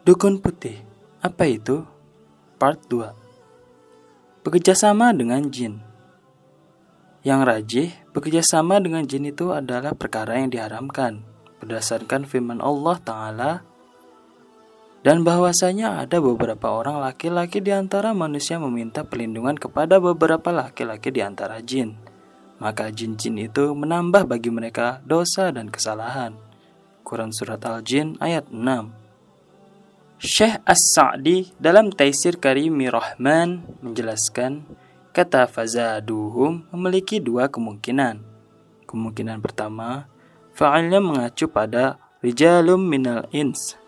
Dukun putih, apa itu? Part 2. Bekerjasama dengan jin. Yang rajih, bekerjasama dengan jin itu adalah perkara yang diharamkan berdasarkan firman Allah Ta'ala, dan bahwasanya ada beberapa orang laki-laki di antara manusia meminta perlindungan kepada beberapa laki-laki di antara jin. Maka jin-jin itu menambah bagi mereka dosa dan kesalahan. Quran Surat Al-Jin ayat 6. Syekh As-Sa'di dalam Taisir Karimi Rahman menjelaskan, kata fazaduhum memiliki dua kemungkinan. Kemungkinan pertama, fa'ilnya mengacu pada rijalum minal ins,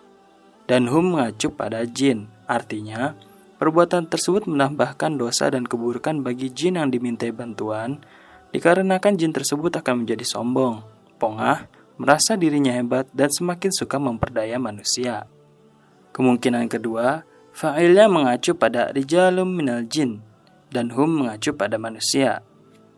dan hum mengacu pada jin. Artinya, perbuatan tersebut menambahkan dosa dan keburukan bagi jin yang dimintai bantuan, dikarenakan jin tersebut akan menjadi sombong, pongah, merasa dirinya hebat, dan semakin suka memperdaya manusia. Kemungkinan kedua, fa'ilnya mengacu pada rijalum minal jin, dan hum mengacu pada manusia.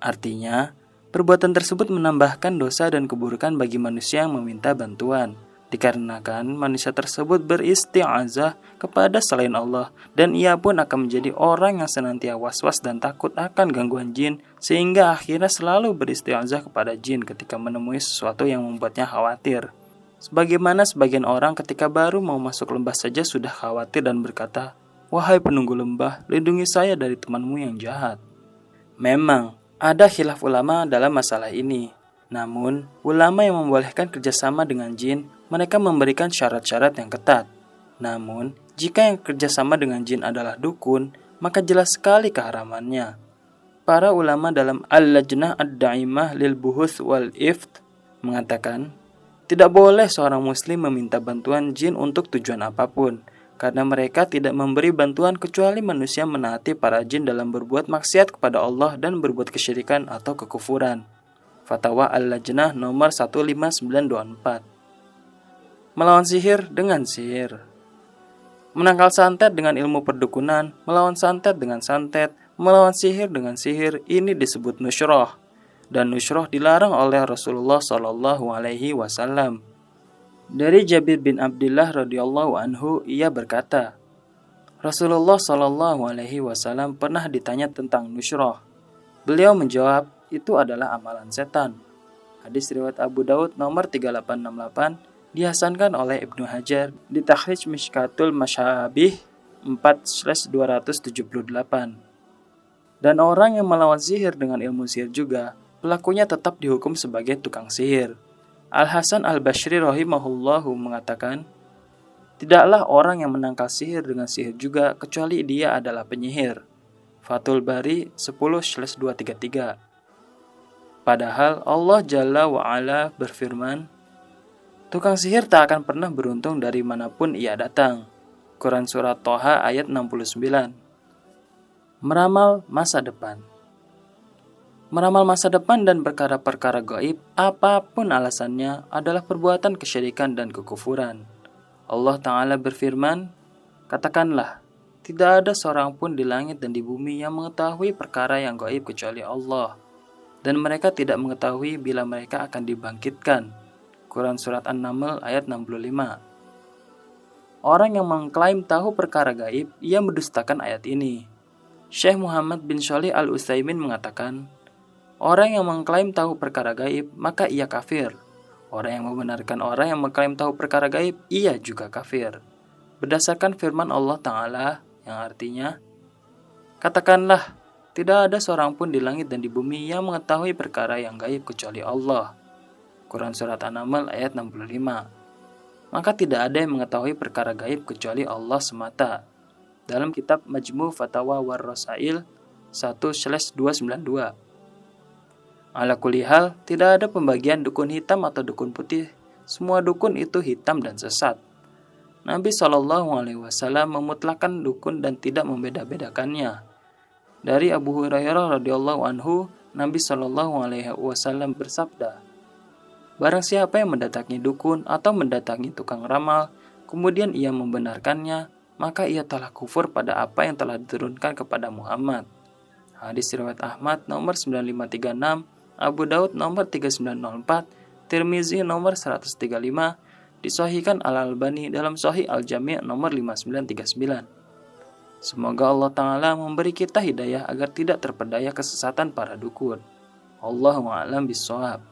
Artinya, perbuatan tersebut menambahkan dosa dan keburukan bagi manusia yang meminta bantuan, dikarenakan manusia tersebut beristi'azah kepada selain Allah, dan ia pun akan menjadi orang yang senantiasa was-was dan takut akan gangguan jin, sehingga akhirnya selalu beristi'azah kepada jin ketika menemui sesuatu yang membuatnya khawatir. Sebagaimana sebagian orang ketika baru mau masuk lembah saja sudah khawatir dan berkata, "Wahai penunggu lembah, lindungi saya dari temanmu yang jahat." Memang, ada khilaf ulama dalam masalah ini. Namun, ulama yang membolehkan kerjasama dengan jin, mereka memberikan syarat-syarat yang ketat. Namun, jika yang kerjasama dengan jin adalah dukun, maka jelas sekali keharamannya. Para ulama dalam Al-Lajnah Ad-Da'imah Lil Buhuth Wal Ift mengatakan, tidak boleh seorang muslim meminta bantuan jin untuk tujuan apapun, karena mereka tidak memberi bantuan kecuali manusia menaati para jin dalam berbuat maksiat kepada Allah dan berbuat kesyirikan atau kekufuran. Fatwa Al-Lajnah nomor 15924. Melawan sihir dengan sihir. Menangkal santet dengan ilmu perdukunan, melawan santet dengan santet, melawan sihir dengan sihir, ini disebut nusyroh. Dan nusyroh dilarang oleh Rasulullah SAW. Dari Jabir bin Abdullah radhiyallahu anhu, ia berkata, Rasulullah SAW pernah ditanya tentang nusyroh. Beliau menjawab, itu adalah amalan setan. Hadis riwayat Abu Daud nomor 3868 dihasankan oleh Ibnu Hajar di Takhrij Mishkatul Mashabih 4/278. Dan orang yang melawan sihir dengan ilmu sihir juga, pelakunya tetap dihukum sebagai tukang sihir. Al-Hasan Al-Bashri rahimahullahu mengatakan, tidaklah orang yang menangkal sihir dengan sihir juga kecuali dia adalah penyihir. Fathul Bari 10/233. Padahal Allah Jalla wa'ala berfirman, tukang sihir tak akan pernah beruntung dari manapun ia datang. Quran Surat Toha ayat 69. Meramal masa depan. Meramal masa depan dan perkara-perkara gaib, apapun alasannya, adalah perbuatan kesyirikan dan kekufuran. Allah Ta'ala berfirman, katakanlah, tidak ada seorang pun di langit dan di bumi yang mengetahui perkara yang gaib kecuali Allah, dan mereka tidak mengetahui bila mereka akan dibangkitkan. Quran Surat An-Naml ayat 65. Orang yang mengklaim tahu perkara gaib, ia mendustakan ayat ini. Syekh Muhammad bin Shalih Al-Utsaimin mengatakan, orang yang mengklaim tahu perkara gaib, maka ia kafir. Orang yang membenarkan orang yang mengklaim tahu perkara gaib, ia juga kafir. Berdasarkan firman Allah Ta'ala yang artinya, katakanlah, tidak ada seorang pun di langit dan di bumi yang mengetahui perkara yang gaib kecuali Allah. Quran Surat An-Naml ayat 65. Maka tidak ada yang mengetahui perkara gaib kecuali Allah semata. Dalam kitab Majmu' Fatawa war Rasail 1/292. Ala kulli hal, tidak ada pembagian dukun hitam atau dukun putih. Semua dukun itu hitam dan sesat. Nabi SAW memutlakkan dukun dan tidak membeda-bedakannya. Dari Abu Hurairah radhiyallahu anhu, Nabi SAW bersabda, barang siapa yang mendatangi dukun atau mendatangi tukang ramal, kemudian ia membenarkannya, maka ia telah kufur pada apa yang telah diturunkan kepada Muhammad. Hadis riwayat Ahmad nomor 9536, Abu Daud nomor 3904, Tirmizi nomor 135, Disahihkan Al-Albani dalam Sahih Al-Jami' nomor 5939. Semoga Allah Ta'ala memberi kita hidayah agar tidak terpedaya kesesatan para dukun. Allahu a'lam bishawab.